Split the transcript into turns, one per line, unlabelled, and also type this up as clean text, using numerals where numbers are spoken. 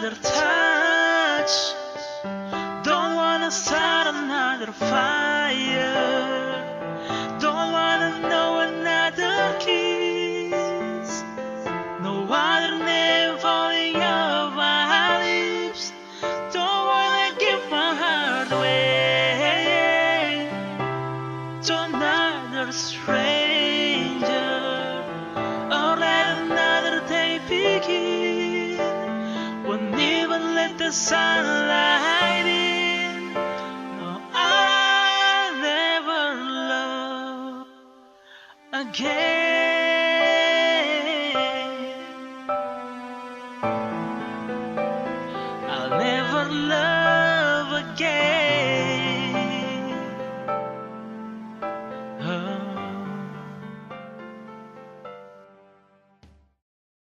another touch. Don't wanna start another fire. Don't wanna know another kiss. No other name falling off my lips. Don't wanna give my heart away to another stranger, or let another day begin. Won't even let the sunlight in. No, I'll never love again.